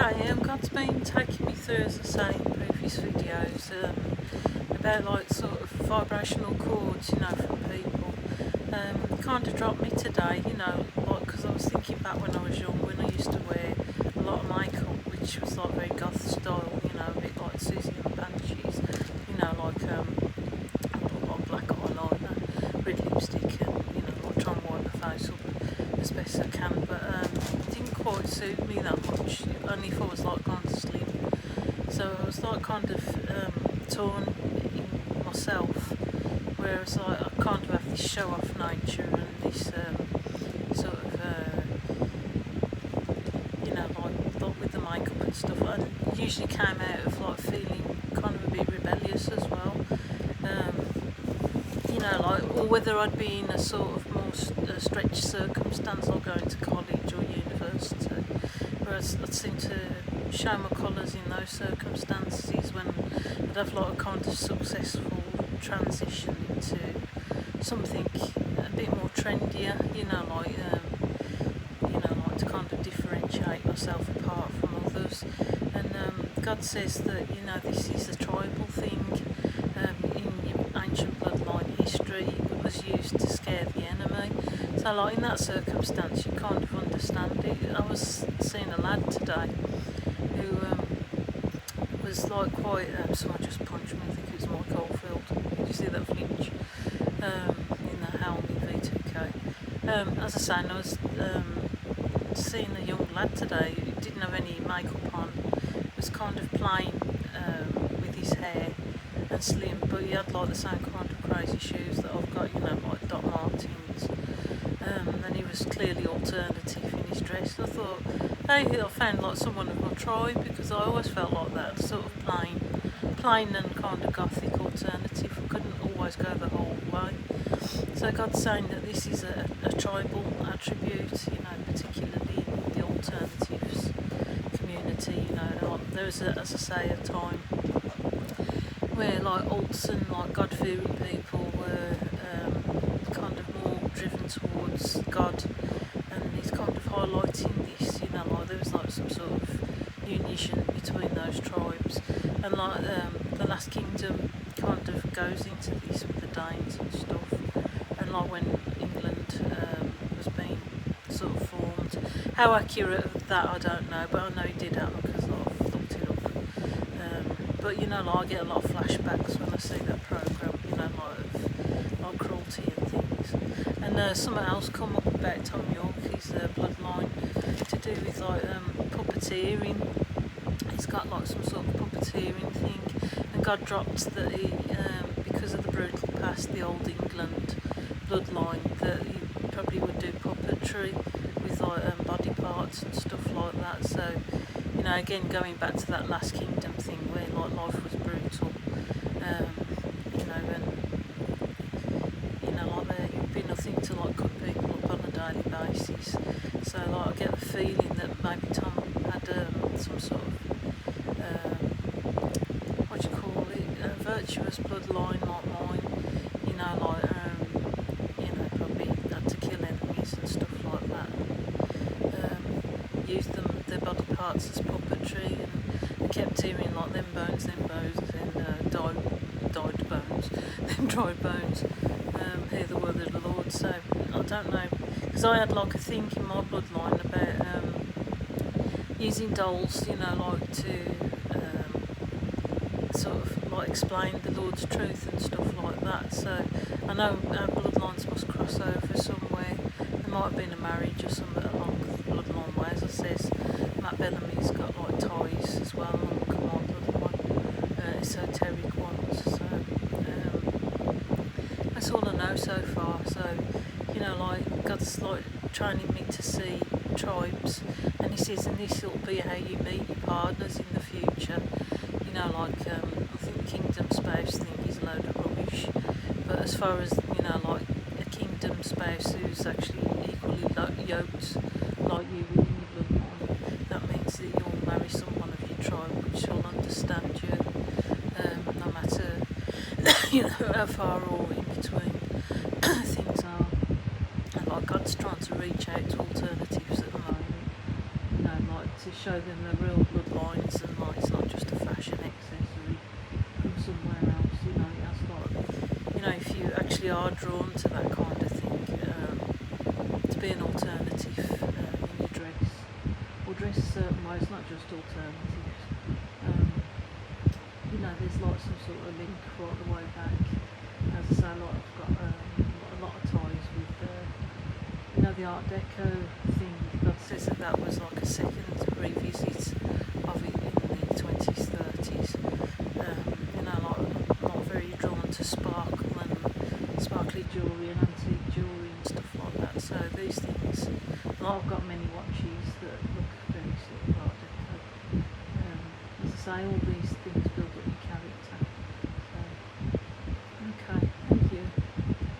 Okay, God's been taking me through, as I say in previous videos, about like sort of vibrational chords, from people. Kind of dropped me today, like because I was thinking back when I was young, when I used to wear a lot of makeup, which was like very goth style, a bit like Susie and the Banshees, like I put like black eyeliner, red lipstick, and like try and wipe my face up as best I can, but it didn't quite suit me that much, only if I was like kind of slim. So I was like kind of torn in myself, whereas like I kind of have this show off nature and this sort of like with the makeup and stuff, and it usually came out of like feeling kind of a bit rebellious as well. Like, or whether I'd be in a sort of more stretched circumstance, like going to college or university, whereas I'd seem to show my colours in those circumstances when I'd have like a kind of successful transition into something a bit more trendier, like to kind of differentiate myself apart from others. And God says that, this is a tribal thing. In ancient bloodline history, it was used to scare the enemy. So like in that circumstance, you kind of understand it. I was seeing a lad today who was like quite, someone just punched me, I think it was Mike Oldfield. Did you see that flinch in the helm in V2K? As I say, I was seeing a young lad today who didn't have any makeup on, was kind of plain with his hair and slim, but he had like the same kind of crazy shoes that I've got, like Doc Martens, and he was clearly alternative in his dress. And I thought, hey, I found like someone of my tribe, because I always felt like that, sort of plain and kind of gothic alternative. I couldn't always go the whole way. So God's saying that this is a tribal attribute, particularly in the alternatives community. Like there was, as I say, a time where like alts and like God-fearing people were kind of more driven towards God, and he's kind of highlighting this, like there was like some sort of union between those tribes, and like the Last Kingdom kind of goes into this with the Danes and stuff, and like when England was being sort of formed. How accurate that I don't know, but I know it did happen because I've looked it up. But like I get a lot of flashbacks when I see that programme, like cruelty and things. And something else come up about Tom York, his bloodline, to do with like puppeteering. He's got like some sort of puppeteering thing, and God dropped that he, because of the brutal past, the old England bloodline, that he probably would do puppetry with like body parts and stuff like that. So again, going back to that Last Kingdom thing where like life was brutal, and like there would be nothing to like cut people up on a daily basis. So like I get the feeling that maybe Tom had some sort of what do you call it, a virtuous bloodline like mine, like probably had to kill enemies and stuff like that, use their body parts as puppetry, and kept hearing like them bones, and died bones, them dried bones, hear the word of the Lord. So I don't know, because I had like a thing in my bloodline about using dolls, like to sort of like explain the Lord's truth and stuff like that. So I know our bloodlines must cross over somewhere. There might have been a marriage or something along the bloodline way. As I says, Matt Bellamy's got like ties as well along my bloodline, esoteric ones. So that's all I know so far. So like God's like training me to see tribes, and he says, and this will be how you meet your partners in the future. Like I think the kingdom spouse thing is a load of rubbish, but as far as like a kingdom spouse who's actually equally yoked like you within your bloodline, that means that you'll marry someone of your tribe which will understand you, no matter how far or in between things are. And like God's trying to reach out to alternatives at the moment, like to show them the real bloodlines, and like it's not just a fashion accessory from somewhere else. You know, it has like, you know, if you actually are drawn to that kind of thing, to be an alternative in your dress, or dress a certain way. It's not just alternatives. You know, there's like some sort of link right the way back. As I say, like I've got a lot of ties with, you know, the Art Deco thing. God says that that was like a second revisit of it in the 20s, 30s. You know, like I'm not very drawn to sparkle and sparkly jewellery and antique jewellery and stuff like that. So these things, like I've got many watches that look very sort of Art Deco. As I say, all these things built